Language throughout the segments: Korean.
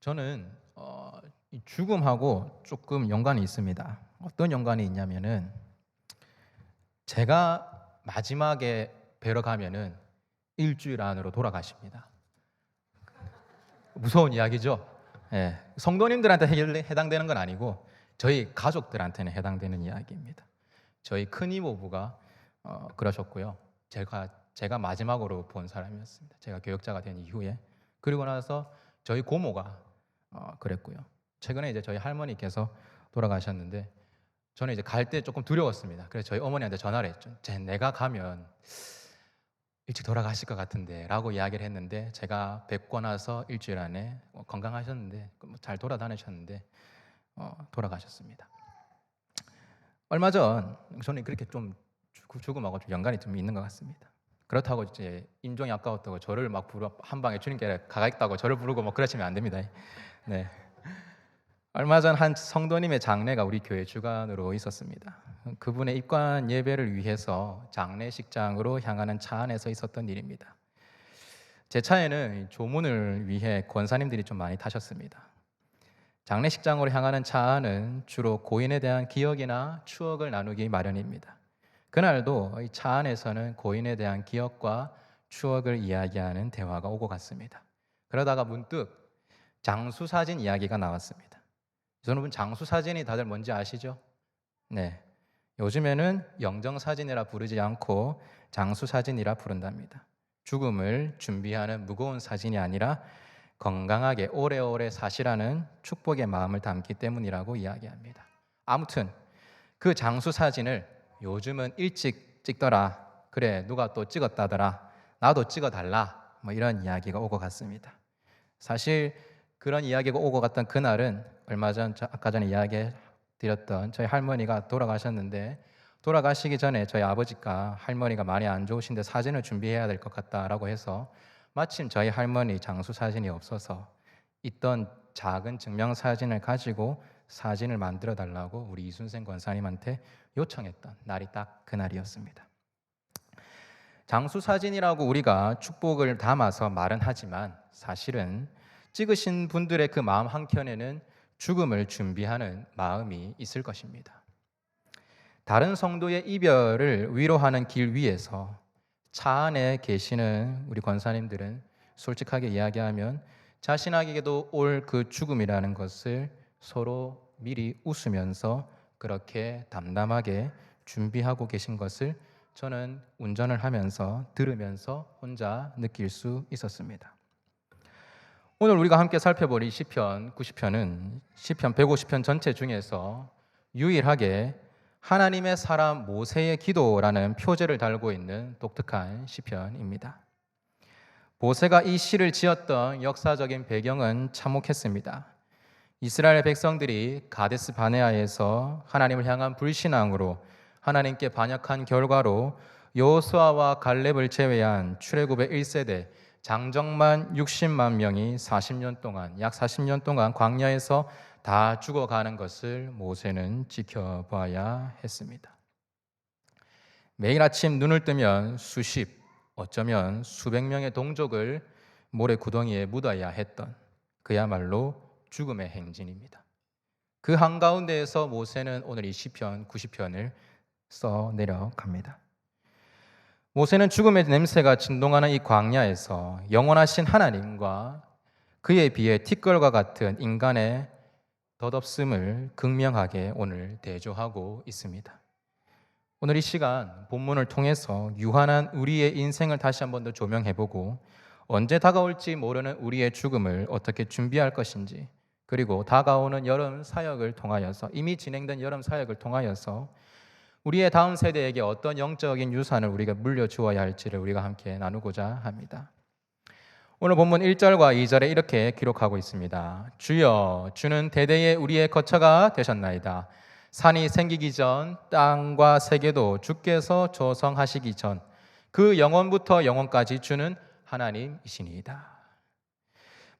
저는 이 죽음하고 조금 연관이 있습니다. 어떤 연관이 있냐면은 제가 마지막에 뵈러 가면은 일주일 안으로 돌아가십니다. 무서운 이야기죠? 예, 성도님들한테 해당되는 건 아니고 저희 가족들한테는 해당되는 이야기입니다. 저희 큰 이모부가 그러셨고요. 제가 마지막으로 본 사람이었습니다. 제가 교역자가 된 이후에. 그리고 나서 저희 고모가 그랬고요. 최근에 이제 저희 할머니께서 돌아가셨는데 저는 이제 갈 때 조금 두려웠습니다. 그래서 저희 어머니한테 전화를 했죠. 내가 가면 일찍 돌아가실 것 같은데 라고 이야기를 했는데, 제가 뵙고 나서 일주일 안에 건강하셨는데 잘 돌아다니셨는데 돌아가셨습니다. 얼마 전 저는 그렇게 좀 죽음하고 좀 연관이 좀 있는 것 같습니다. 그렇다고 이제 인종이 아까웠다고 저를 막 한 방에 주님께 가겠다고 저를 부르고 뭐 그러시면 안 됩니다. 네. 얼마 전 한 성도님의 장례가 우리 교회 주관으로 있었습니다. 그분의 입관 예배를 위해서 장례식장으로 향하는 차 안에서 있었던 일입니다. 제 차에는 조문을 위해 권사님들이 좀 많이 타셨습니다. 장례식장으로 향하는 차 안은 주로 고인에 대한 기억이나 추억을 나누기 마련입니다. 그날도 이 차 안에서는 고인에 대한 기억과 추억을 이야기하는 대화가 오고 갔습니다. 그러다가 문득 장수사진 이야기가 나왔습니다. 여러분, 장수사진이 다들 뭔지 아시죠? 네, 요즘에는 영정사진이라 부르지 않고 장수사진이라 부른답니다. 죽음을 준비하는 무거운 사진이 아니라 건강하게 오래오래 사시라는 축복의 마음을 담기 때문이라고 이야기합니다. 아무튼 그 장수사진을 요즘은 일찍 찍더라, 그래 누가 또 찍었다더라, 나도 찍어달라, 뭐 이런 이야기가 오고 갔습니다. 사실 그런 이야기가 오고 갔던 그날은 얼마 전 아까 전에 이야기 드렸던 저희 할머니가 돌아가셨는데, 돌아가시기 전에 저희 아버지가 할머니가 많이 안 좋으신데 사진을 준비해야 될 것 같다라고 해서 마침 저희 할머니 장수 사진이 없어서 있던 작은 증명사진을 가지고 사진을 만들어 달라고 우리 이순생 권사님한테 요청했던 날이 딱 그날이었습니다. 장수 사진이라고 우리가 축복을 담아서 말은 하지만 사실은 찍으신 분들의 그 마음 한켠에는 죽음을 준비하는 마음이 있을 것입니다. 다른 성도의 이별을 위로하는 길 위에서 차 안에 계시는 우리 권사님들은 솔직하게 이야기하면 자신에게도 올 그 죽음이라는 것을 서로 미리 웃으면서 그렇게 담담하게 준비하고 계신 것을 저는 운전을 하면서 들으면서 혼자 느낄 수 있었습니다. 오늘 우리가 함께 살펴볼 이 시편 90편은 시편 150편 전체 중에서 유일하게 하나님의 사람 모세의 기도라는 표제를 달고 있는 독특한 시편입니다. 모세가 이 시를 지었던 역사적인 배경은 참혹했습니다. 이스라엘 백성들이 가데스 바네아에서 하나님을 향한 불신앙으로 하나님께 반역한 결과로 여호수아와 갈렙을 제외한 출애굽의 1세대 장정만 60만 명이 40년 동안, 약 40년 동안 광야에서 다 죽어가는 것을 모세는 지켜봐야 했습니다. 매일 아침 눈을 뜨면 수십, 어쩌면 수백 명의 동족을 모래 구덩이에 묻어야 했던 그야말로 죽음의 행진입니다. 그 한가운데에서 모세는 오늘 이 시편 90편을 써 내려갑니다. 모세는 죽음의 냄새가 진동하는 이 광야에서 영원하신 하나님과 그에 비해 티끌과 같은 인간의 덧없음을 극명하게 오늘 대조하고 있습니다. 오늘 이 시간 본문을 통해서 유한한 우리의 인생을 다시 한 번 더 조명해보고 언제 다가올지 모르는 우리의 죽음을 어떻게 준비할 것인지, 그리고 다가오는 여름 사역을 통하여서, 이미 진행된 여름 사역을 통하여서 우리의 다음 세대에게 어떤 영적인 유산을 우리가 물려주어야 할지를 우리가 함께 나누고자 합니다. 오늘 본문 1절과 2절에 이렇게 기록하고 있습니다. 주여, 주는 대대에 우리의 거처가 되셨나이다. 산이 생기기 전 땅과 세계도 주께서 조성하시기 전 그 영원부터 영원까지 주는 하나님이시니이다.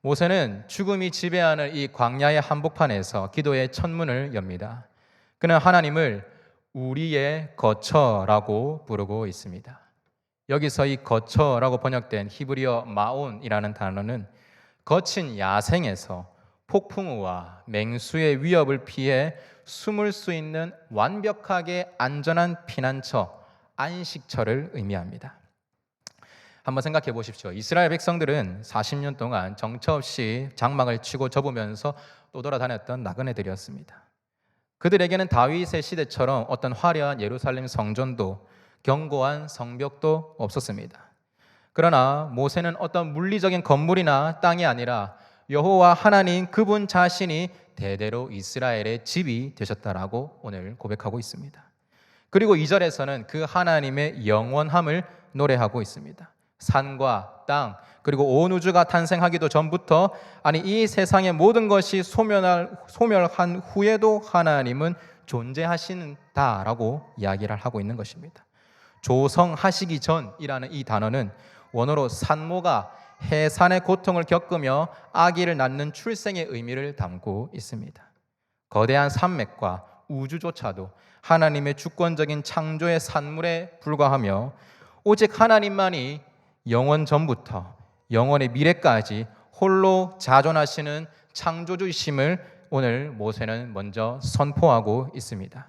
모세는 죽음이 지배하는 이 광야의 한복판에서 기도의 첫문을 엽니다. 그는 하나님을 우리의 거처라고 부르고 있습니다. 여기서 이 거처라고 번역된 히브리어 마온이라는 단어는 거친 야생에서 폭풍우와 맹수의 위협을 피해 숨을 수 있는 완벽하게 안전한 피난처, 안식처를 의미합니다. 한번 생각해 보십시오. 이스라엘 백성들은 40년 동안 정처 없이 장막을 치고 접으면서 또 돌아다녔던 나그네들이었습니다. 그들에게는 다윗의 시대처럼 어떤 화려한 예루살렘 성전도 견고한 성벽도 없었습니다. 그러나 모세는 어떤 물리적인 건물이나 땅이 아니라 여호와 하나님 그분 자신이 대대로 이스라엘의 집이 되셨다라고 오늘 고백하고 있습니다. 그리고 2절에서는 그 하나님의 영원함을 노래하고 있습니다. 산과 땅 그리고 온 우주가 탄생하기도 전부터 아니 이 세상의 모든 것이 소멸한 후에도 하나님은 존재하신다라고 이야기를 하고 있는 것입니다. 조성하시기 전이라는 이 단어는 원어로 산모가 해산의 고통을 겪으며 아기를 낳는 출생의 의미를 담고 있습니다. 거대한 산맥과 우주조차도 하나님의 주권적인 창조의 산물에 불과하며 오직 하나님만이 영원 전부터 영원의 미래까지 홀로 자존하시는 창조주이심을 오늘 모세는 먼저 선포하고 있습니다.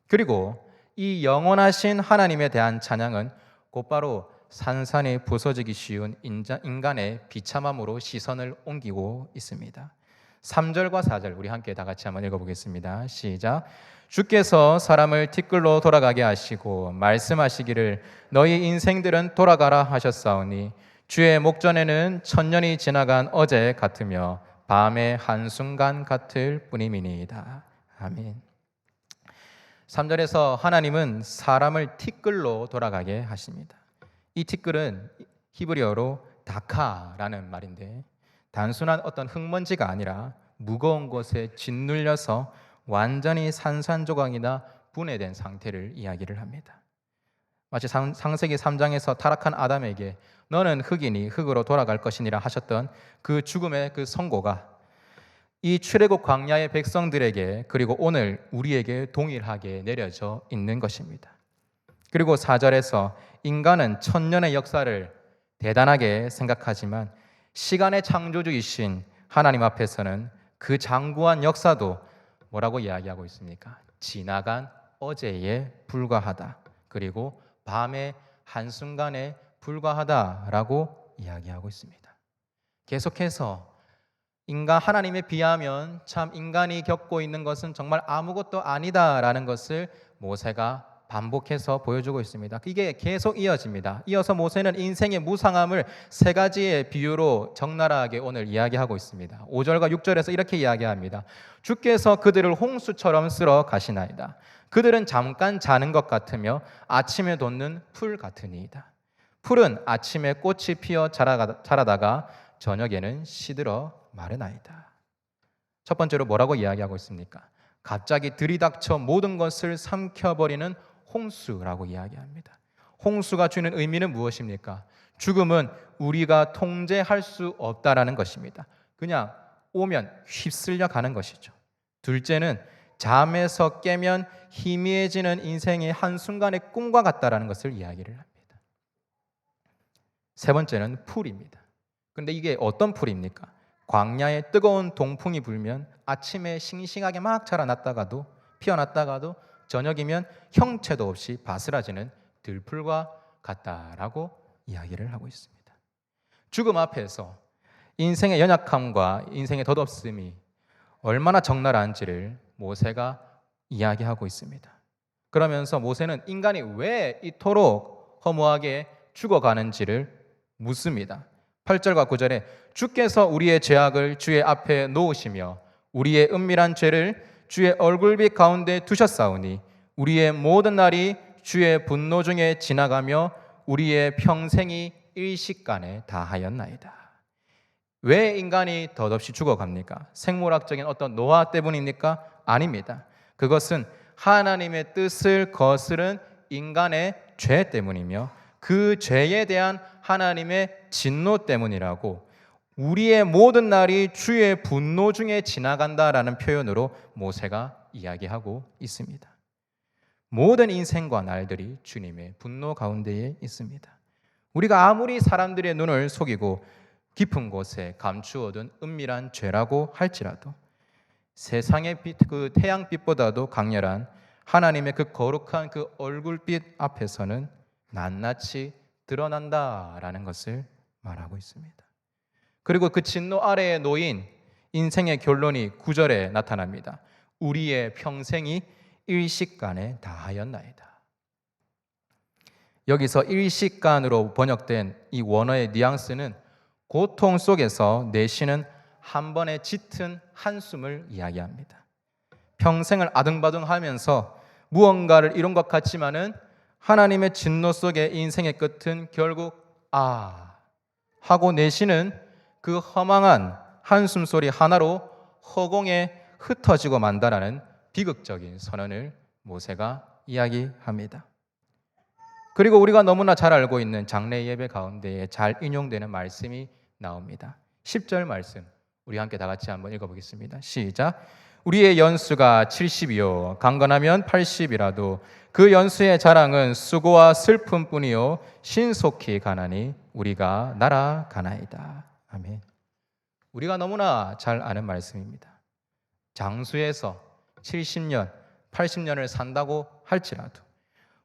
그리고 이 영원하신 하나님에 대한 찬양은 곧바로 산산이 부서지기 쉬운 인간의 비참함으로 시선을 옮기고 있습니다. 3절과 4절 우리 함께 다 같이 한번 읽어보겠습니다. 시작. 주께서 사람을 티끌로 돌아가게 하시고 말씀하시기를 너희 인생들은 돌아가라 하셨사오니 주의 목전에는 천년이 지나간 어제 같으며 밤의 한순간 같을 뿐임이니이다. 아멘. 3절에서 하나님은 사람을 티끌로 돌아가게 하십니다. 이 티끌은 히브리어로 다카라는 말인데 단순한 어떤 흙먼지가 아니라 무거운 곳에 짓눌려서 완전히 산산조각이나 분해된 상태를 이야기를 합니다. 마치 창세기 3장에서 타락한 아담에게 너는 흙이니 흙으로 돌아갈 것이니라 하셨던 그 죽음의 그 선고가 이 출애굽 광야의 백성들에게 그리고 오늘 우리에게 동일하게 내려져 있는 것입니다. 그리고 4절에서 인간은 천년의 역사를 대단하게 생각하지만 시간의 창조주이신 하나님 앞에서는 그 장구한 역사도 뭐라고 이야기하고 있습니까? 지나간 어제에 불과하다. 그리고 밤의 한순간에 불과하다라고 이야기하고 있습니다. 계속해서 인간 하나님에 비하면 참 인간이 겪고 있는 것은 정말 아무것도 아니다라는 것을 모세가 반복해서 보여주고 있습니다. 이게 계속 이어집니다. 이어서 모세는 인생의 무상함을 세 가지의 비유로 적나라하게 오늘 이야기하고 있습니다. 5절과 6절에서 이렇게 이야기합니다. 주께서 그들을 홍수처럼 쓸어 가시나이다. 그들은 잠깐 자는 것 같으며 아침에 돋는 풀 같으니이다. 풀은 아침에 꽃이 피어 자라다가 저녁에는 시들어 마르나이다. 첫 번째로 뭐라고 이야기하고 있습니까? 갑자기 들이닥쳐 모든 것을 삼켜버리는 홍수라고 이야기합니다. 홍수가 주는 의미는 무엇입니까? 죽음은 우리가 통제할 수 없다라는 것입니다. 그냥 오면 휩쓸려 가는 것이죠. 둘째는 잠에서 깨면 희미해지는 인생의 한순간의 꿈과 같다라는 것을 이야기를 합니다. 세 번째는 풀입니다. 그런데 이게 어떤 풀입니까? 광야에 뜨거운 동풍이 불면 아침에 싱싱하게 막 자라났다가도 피어났다가도 저녁이면 형체도 없이 바스라지는 들풀과 같다라고 이야기를 하고 있습니다. 죽음 앞에서 인생의 연약함과 인생의 덧없음이 얼마나 적나라한지를 모세가 이야기하고 있습니다. 그러면서 모세는 인간이 왜 이토록 허무하게 죽어가는지를 묻습니다. 8절과 9절에 주께서 우리의 죄악을 주의 앞에 놓으시며 우리의 은밀한 죄를 주의 얼굴빛 가운데 두셨사오니 우리의 모든 날이 주의 분노 중에 지나가며 우리의 평생이 일식간에 다하였나이다. 왜 인간이 덧없이 죽어갑니까? 생물학적인 어떤 노화 때문입니까? 아닙니다. 그것은 하나님의 뜻을 거스른 인간의 죄 때문이며 그 죄에 대한 하나님의 진노 때문이라고 우리의 모든 날이 주의 분노 중에 지나간다라는 표현으로 모세가 이야기하고 있습니다. 모든 인생과 날들이 주님의 분노 가운데에 있습니다. 우리가 아무리 사람들의 눈을 속이고 깊은 곳에 감추어둔 은밀한 죄라고 할지라도 세상의 빛, 그 태양빛보다도 강렬한 하나님의 그 거룩한 그 얼굴빛 앞에서는 낱낱이 드러난다라는 것을 말하고 있습니다. 그리고 그 진노 아래에 놓인 인생의 결론이 9절에 나타납니다. 우리의 평생이 일식간에 다하였나이다. 여기서 일식간으로 번역된 이 원어의 뉘앙스는 고통 속에서 내쉬는 한 번의 짙은 한숨을 이야기합니다. 평생을 아등바등하면서 무언가를 이룬 것 같지만은 하나님의 진노 속의 인생의 끝은 결국 하고 내쉬는 그 허망한 한숨 소리 하나로 허공에 흩어지고 만다라는 비극적인 선언을 모세가 이야기합니다. 그리고 우리가 너무나 잘 알고 있는 장래 예배 가운데에 잘 인용되는 말씀이 나옵니다. 10절 말씀 우리 함께 다 같이 한번 읽어보겠습니다. 시작. 우리의 연수가 70이요 강건하면 80이라도 그 연수의 자랑은 수고와 슬픔뿐이요 신속히 가나니 우리가 날아가나이다. 아멘. 우리가 너무나 잘 아는 말씀입니다. 장수에서 70년, 80년을 산다고 할지라도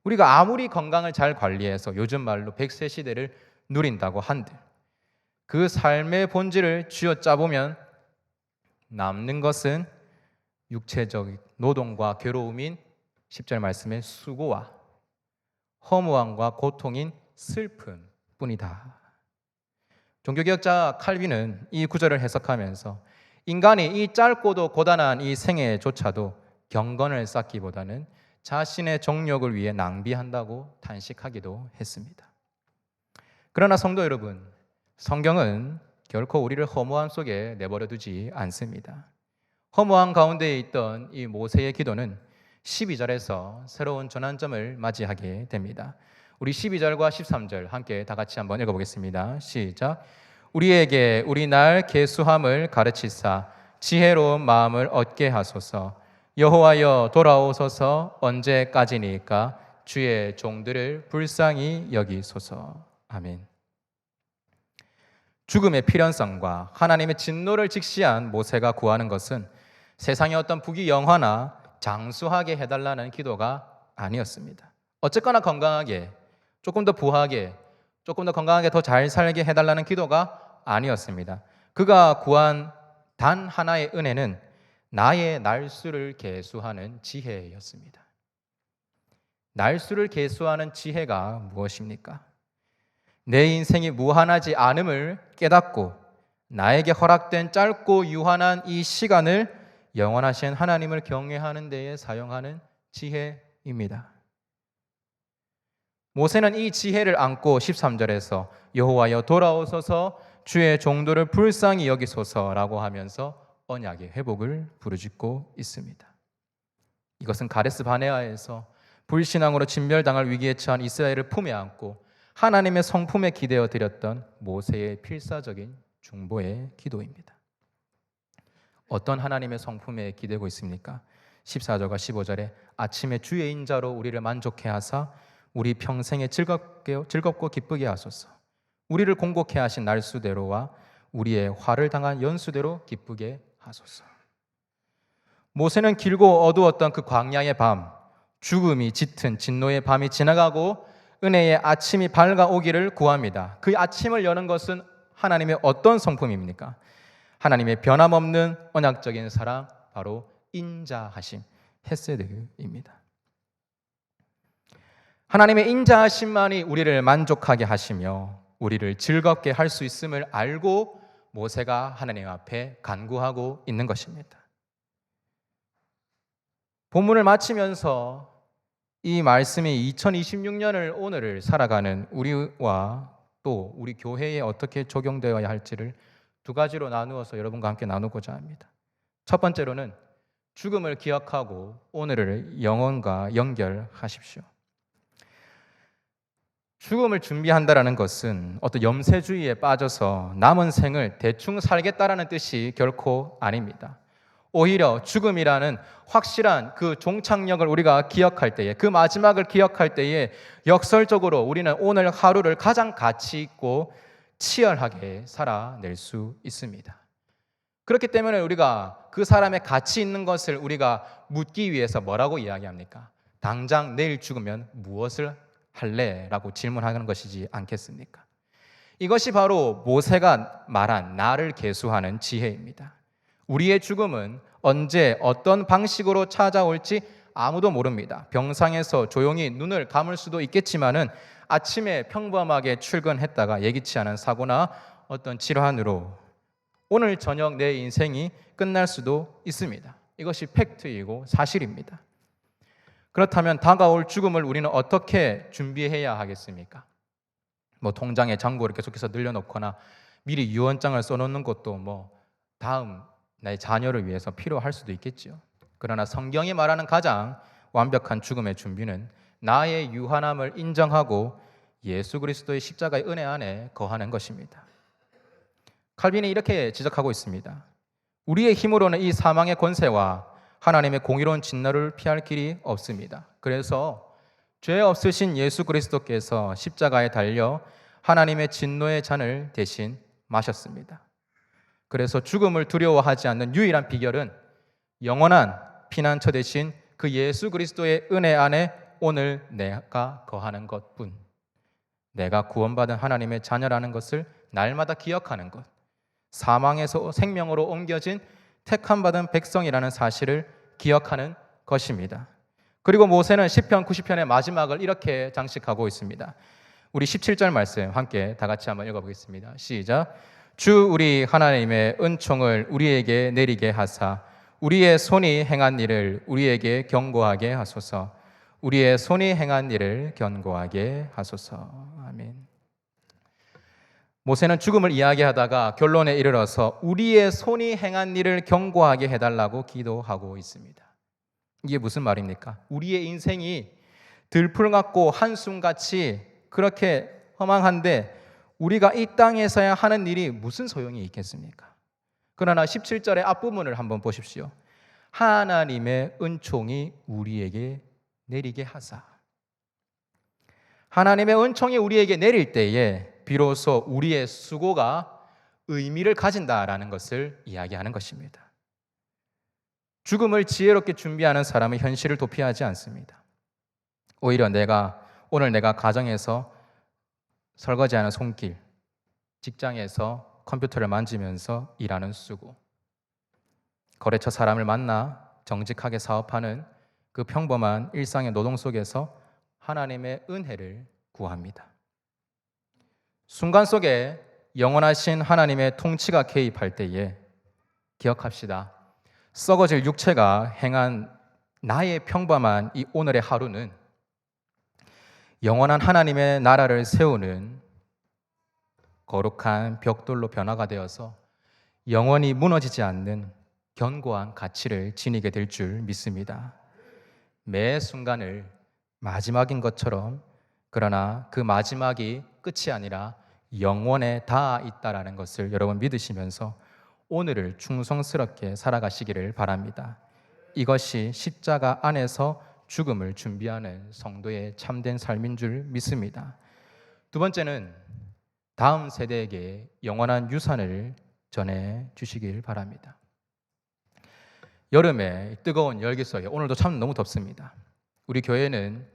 우리가 아무리 건강을 잘 관리해서 요즘 말로 100세 시대를 누린다고 한들 그 삶의 본질을 쥐어짜보면 남는 것은 육체적 노동과 괴로움인 10절 말씀의 수고와 허무함과 고통인 슬픔뿐이다. 종교개혁자 칼빈은 이 구절을 해석하면서 인간이 이 짧고도 고단한 이 생애조차도 경건을 쌓기보다는 자신의 정욕을 위해 낭비한다고 탄식하기도 했습니다. 그러나 성도 여러분, 성경은 결코 우리를 허무함 속에 내버려 두지 않습니다. 허무함 가운데에 있던 이 모세의 기도는 12절에서 새로운 전환점을 맞이하게 됩니다. 우리 12절과 13절 함께 다 같이 한번 읽어보겠습니다. 시작. 우리에게 우리 날 계수함을 가르치사 지혜로운 마음을 얻게 하소서. 여호와여 돌아오소서. 언제까지니까 주의 종들을 불쌍히 여기소서. 아멘. 죽음의 필연성과 하나님의 진노를 직시한 모세가 구하는 것은 세상의 어떤 부귀 영화나 장수하게 해달라는 기도가 아니었습니다. 어쨌거나 건강하게, 조금 더 부하게, 조금 더 건강하게 더 잘 살게 해달라는 기도가 아니었습니다. 그가 구한 단 하나의 은혜는 나의 날수를 계수하는 지혜였습니다. 날수를 계수하는 지혜가 무엇입니까? 내 인생이 무한하지 않음을 깨닫고 나에게 허락된 짧고 유한한 이 시간을 영원하신 하나님을 경외하는 데에 사용하는 지혜입니다. 모세는 이 지혜를 안고 13절에서 여호와여 돌아오소서 주의 종도를 불쌍히 여기소서라고 하면서 언약의 회복을 부르짖고 있습니다. 이것은 가데스 바네아에서 불신앙으로 진멸당할 위기에 처한 이스라엘을 품에 안고 하나님의 성품에 기대어 드렸던 모세의 필사적인 중보의 기도입니다. 어떤 하나님의 성품에 기대고 있습니까? 14절과 15절에 아침에 주의 인자로 우리를 만족해 하사 우리 평생에 즐겁고 기쁘게 하소서. 우리를 공곡해 하신 날수대로와 우리의 화를 당한 연수대로 기쁘게 하소서. 모세는 길고 어두웠던 그 광야의 밤, 죽음이 짙은 진노의 밤이 지나가고 은혜의 아침이 밝아오기를 구합니다. 그 아침을 여는 것은 하나님의 어떤 성품입니까? 하나님의 변함없는 언약적인 사랑, 바로 인자하심, 헤세드입니다. 하나님의 인자하심만이 우리를 만족하게 하시며 우리를 즐겁게 할 수 있음을 알고 모세가 하나님 앞에 간구하고 있는 것입니다. 본문을 마치면서 이 말씀이 2026년을 오늘을 살아가는 우리와 또 우리 교회에 어떻게 적용되어야 할지를 두 가지로 나누어서 여러분과 함께 나누고자 합니다. 첫 번째로는 죽음을 기억하고 오늘을 영혼과 연결하십시오. 죽음을 준비한다라는 것은 어떤 염세주의에 빠져서 남은 생을 대충 살겠다라는 뜻이 결코 아닙니다. 오히려 죽음이라는 확실한 그 종착역을 우리가 기억할 때에, 그 마지막을 기억할 때에 역설적으로 우리는 오늘 하루를 가장 가치 있고 치열하게 살아낼 수 있습니다. 그렇기 때문에 우리가 그 사람의 가치 있는 것을 우리가 묻기 위해서 뭐라고 이야기합니까? 당장 내일 죽으면 무엇을 할래? 라고 질문하는 것이지 않겠습니까? 이것이 바로 모세가 말한 나를 계수하는 지혜입니다. 우리의 죽음은 언제 어떤 방식으로 찾아올지 아무도 모릅니다. 병상에서 조용히 눈을 감을 수도 있겠지만은 아침에 평범하게 출근했다가 예기치 않은 사고나 어떤 질환으로 오늘 저녁 내 인생이 끝날 수도 있습니다. 이것이 팩트이고 사실입니다. 그렇다면 다가올 죽음을 우리는 어떻게 준비해야 하겠습니까? 통장에 잔고를 계속해서 늘려놓거나 미리 유언장을 써놓는 것도 다음 나의 자녀를 위해서 필요할 수도 있겠지요. 그러나 성경이 말하는 가장 완벽한 죽음의 준비는 나의 유한함을 인정하고 예수 그리스도의 십자가의 은혜 안에 거하는 것입니다. 칼빈이 이렇게 지적하고 있습니다. 우리의 힘으로는 이 사망의 권세와 하나님의 공의로운 진노를 피할 길이 없습니다. 그래서 죄 없으신 예수 그리스도께서 십자가에 달려 하나님의 진노의 잔을 대신 마셨습니다. 그래서 죽음을 두려워하지 않는 유일한 비결은 영원한 피난처 되신 그 예수 그리스도의 은혜 안에 오늘 내가 거하는 것뿐, 내가 구원받은 하나님의 자녀라는 것을 날마다 기억하는 것, 사망에서 생명으로 옮겨진 택함받은 백성이라는 사실을 기억하는 것입니다. 그리고 모세는 시편 90편의 마지막을 이렇게 장식하고 있습니다. 우리 17절 말씀 함께 다 같이 한번 읽어보겠습니다. 시작. 주 우리 하나님의 은총을 우리에게 내리게 하사 우리의 손이 행한 일을 우리에게 경고하게 하소서. 우리의 손이 행한 일을 경고하게 하소서. 아멘. 모세는 죽음을 이야기하다가 결론에 이르러서 우리의 손이 행한 일을 경고하게 해달라고 기도하고 있습니다. 이게 무슨 말입니까? 우리의 인생이 들풀 같고 한숨같이 그렇게 허망한데 우리가 이 땅에서야 하는 일이 무슨 소용이 있겠습니까? 그러나 17절의 앞부분을 한번 보십시오. 하나님의 은총이 우리에게 내리게 하사. 하나님의 은총이 우리에게 내릴 때에 비로소 우리의 수고가 의미를 가진다라는 것을 이야기하는 것입니다. 죽음을 지혜롭게 준비하는 사람은 현실을 도피하지 않습니다. 오히려 오늘 내가 가정에서 설거지하는 손길, 직장에서 컴퓨터를 만지면서 일하는 수고, 거래처 사람을 만나 정직하게 사업하는 그 평범한 일상의 노동 속에서 하나님의 은혜를 구합니다. 순간 속에 영원하신 하나님의 통치가 개입할 때에 기억합시다. 썩어질 육체가 행한 나의 평범한 이 오늘의 하루는 영원한 하나님의 나라를 세우는 거룩한 벽돌로 변화가 되어서 영원히 무너지지 않는 견고한 가치를 지니게 될 줄 믿습니다. 매 순간을 마지막인 것처럼, 그러나 그 마지막이 끝이 아니라 영원에 닿아 있다라는 것을 여러분 믿으시면서 오늘을 충성스럽게 살아가시기를 바랍니다. 이것이 십자가 안에서 죽음을 준비하는 성도의 참된 삶인 줄 믿습니다. 두 번째는 다음 세대에게 영원한 유산을 전해 주시길 바랍니다. 여름에 뜨거운 열기 속에 오늘도 참 너무 덥습니다. 우리 교회는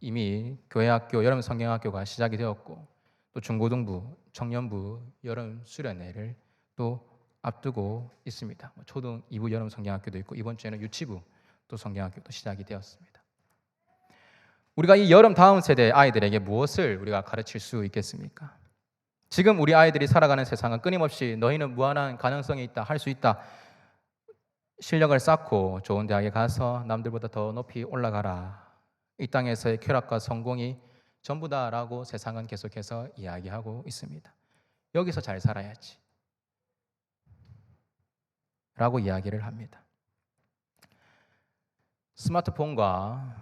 이미 교회학교 여름 성경학교가 시작이 되었고 또 중고등부, 청년부 여름 수련회를 또 앞두고 있습니다. 초등 2부 여름 성경학교도 있고 이번 주에는 유치부 또 성경학교도 시작이 되었습니다. 우리가 이 여름 다음 세대 아이들에게 무엇을 우리가 가르칠 수 있겠습니까? 지금 우리 아이들이 살아가는 세상은 끊임없이 너희는 무한한 가능성이 있다, 할 수 있다, 실력을 쌓고 좋은 대학에 가서 남들보다 더 높이 올라가라, 이 땅에서의 쾌락과 성공이 전부다라고 세상은 계속해서 이야기하고 있습니다. 여기서 잘 살아야지 라고 이야기를 합니다. 스마트폰과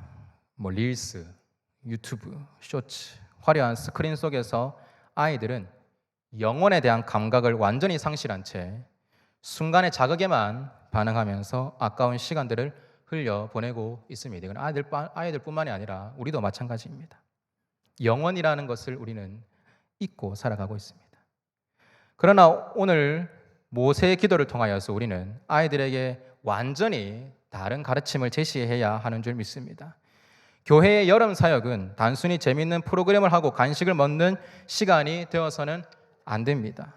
릴스, 유튜브, 쇼츠, 화려한 스크린 속에서 아이들은 영혼에 대한 감각을 완전히 상실한 채 순간의 자극에만 반응하면서 아까운 시간들을 흘려보내고 있습니다. 이건 아이들뿐만이 아니라 우리도 마찬가지입니다. 영혼이라는 것을 우리는 잊고 살아가고 있습니다. 그러나 오늘 모세의 기도를 통하여서 우리는 아이들에게 완전히 다른 가르침을 제시해야 하는 줄 믿습니다. 교회의 여름 사역은 단순히 재미있는 프로그램을 하고 간식을 먹는 시간이 되어서는 안 됩니다.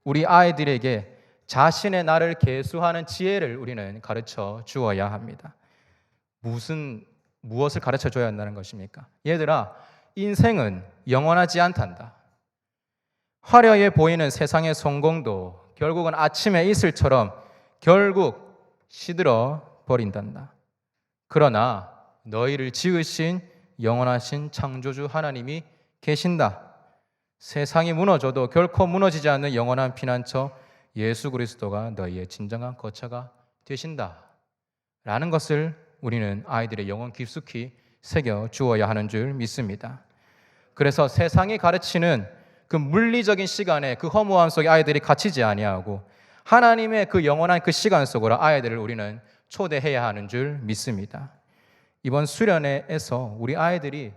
우리 아이들에게 자신의 나를 계수하는 지혜를 우리는 가르쳐 주어야 합니다. 무엇을 가르쳐 줘야 한다는 것입니까? 얘들아, 인생은 영원하지 않단다. 화려해 보이는 세상의 성공도 결국은 아침의 이슬처럼 결국 시들어 버린단다. 그러나 너희를 지으신 영원하신 창조주 하나님이 계신다. 세상이 무너져도 결코 무너지지 않는 영원한 피난처 예수 그리스도가 너희의 진정한 거처가 되신다. 라는 것을 우리는 아이들의 영혼 깊숙이 새겨 주어야 하는 줄 믿습니다. 그래서 세상이 가르치는 그 물리적인 시간에 그 허무함 속에 아이들이 갇히지 아니하고 하나님의 그 영원한 그 시간 속으로 아이들을 우리는 초대해야 하는 줄 믿습니다. 이번 수련회에서 우리 아이들이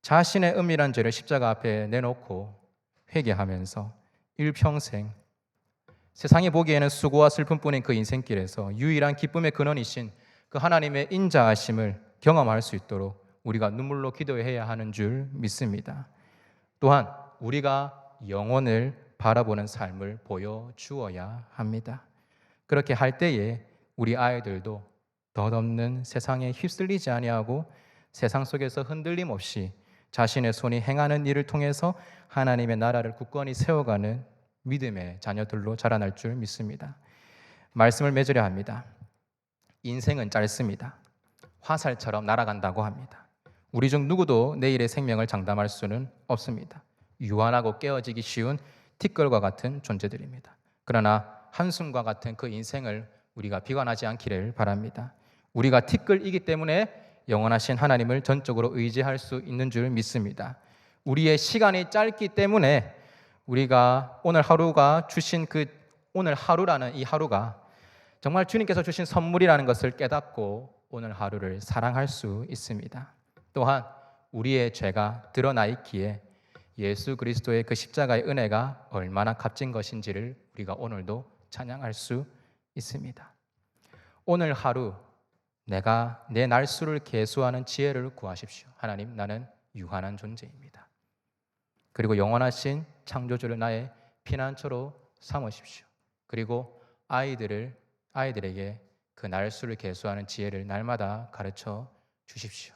자신의 은밀한 죄를 십자가 앞에 내놓고 회개하면서 일평생 세상이 보기에는 수고와 슬픔뿐인 그 인생길에서 유일한 기쁨의 근원이신 그 하나님의 인자하심을 경험할 수 있도록 우리가 눈물로 기도해야 하는 줄 믿습니다. 또한 우리가 영혼을 바라보는 삶을 보여주어야 합니다. 그렇게 할 때에 우리 아이들도 덧없는 세상에 휩쓸리지 아니하고 세상 속에서 흔들림 없이 자신의 손이 행하는 일을 통해서 하나님의 나라를 굳건히 세워가는 믿음의 자녀들로 자라날 줄 믿습니다. 말씀을 맺으려 합니다. 인생은 짧습니다. 화살처럼 날아간다고 합니다. 우리 중 누구도 내일의 생명을 장담할 수는 없습니다. 유한하고 깨어지기 쉬운 티끌과 같은 존재들입니다. 그러나 한숨과 같은 그 인생을 우리가 비관하지 않기를 바랍니다. 우리가 티끌이기 때문에 영원하신 하나님을 전적으로 의지할 수 있는 줄 믿습니다. 우리의 시간이 짧기 때문에 우리가 오늘 하루가 주신 오늘 하루라는 이 하루가 정말 주님께서 주신 선물이라는 것을 깨닫고 오늘 하루를 사랑할 수 있습니다. 또한 우리의 죄가 드러나 있기에 예수 그리스도의 그 십자가의 은혜가 얼마나 값진 것인지를 우리가 오늘도 찬양할 수 있습니다. 오늘 하루 내가 내 날수를 계수하는 지혜를 구하십시오. 하나님, 나는 유한한 존재입니다. 그리고 영원하신 창조주를 나의 피난처로 삼으십시오. 그리고 아이들에게 그 날수를 계수하는 지혜를 날마다 가르쳐 주십시오.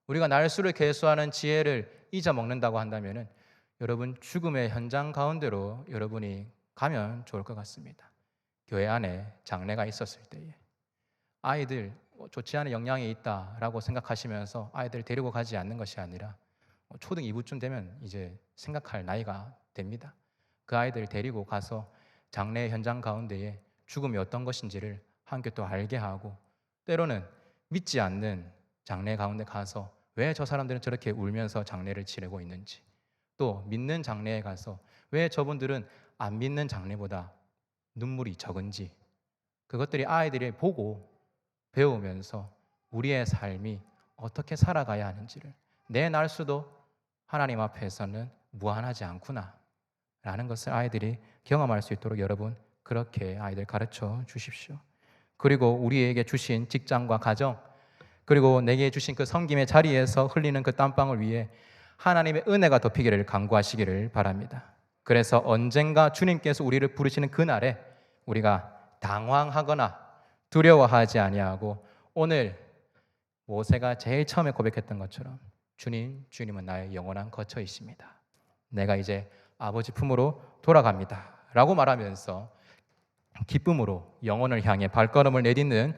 우리가 날수를 계수하는 지혜를 잊어먹는다고 한다면 여러분 죽음의 현장 가운데로 여러분이 가면 좋을 것 같습니다. 교회 안에 장례가 있었을 때에 아이들 좋지 않은 영향이 있다라고 생각하시면서 아이들 데리고 가지 않는 것이 아니라 초등 2부쯤 되면 이제 생각할 나이가 됩니다. 그 아이들 데리고 가서 장례 현장 가운데에 죽음이 어떤 것인지를 함께 또 알게 하고, 때로는 믿지 않는 장례 가운데 가서 왜 저 사람들은 저렇게 울면서 장례를 치르고 있는지, 또 믿는 장례에 가서 왜 저분들은 안 믿는 장례보다 눈물이 적은지, 그것들이 아이들이 보고 배우면서 우리의 삶이 어떻게 살아가야 하는지를, 내 날수도 하나님 앞에서는 무한하지 않구나 라는 것을 아이들이 경험할 수 있도록 여러분 그렇게 아이들 가르쳐 주십시오. 그리고 우리에게 주신 직장과 가정, 그리고 내게 주신 그 섬김의 자리에서 흘리는 그 땀방울 위에 하나님의 은혜가 덮이기를 간구하시기를 바랍니다. 그래서 언젠가 주님께서 우리를 부르시는 그날에 우리가 당황하거나 두려워하지 아니하고 오늘 모세가 제일 처음에 고백했던 것처럼 주님은 나의 영원한 거처이십니다. 내가 이제 아버지 품으로 돌아갑니다 라고 말하면서 기쁨으로 영혼을 향해 발걸음을 내딛는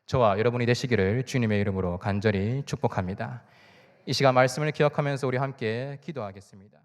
저와 여러분이 되시기를 주님의 이름으로 간절히 축복합니다. 이 시간 말씀을 기억하면서 우리 함께 기도하겠습니다.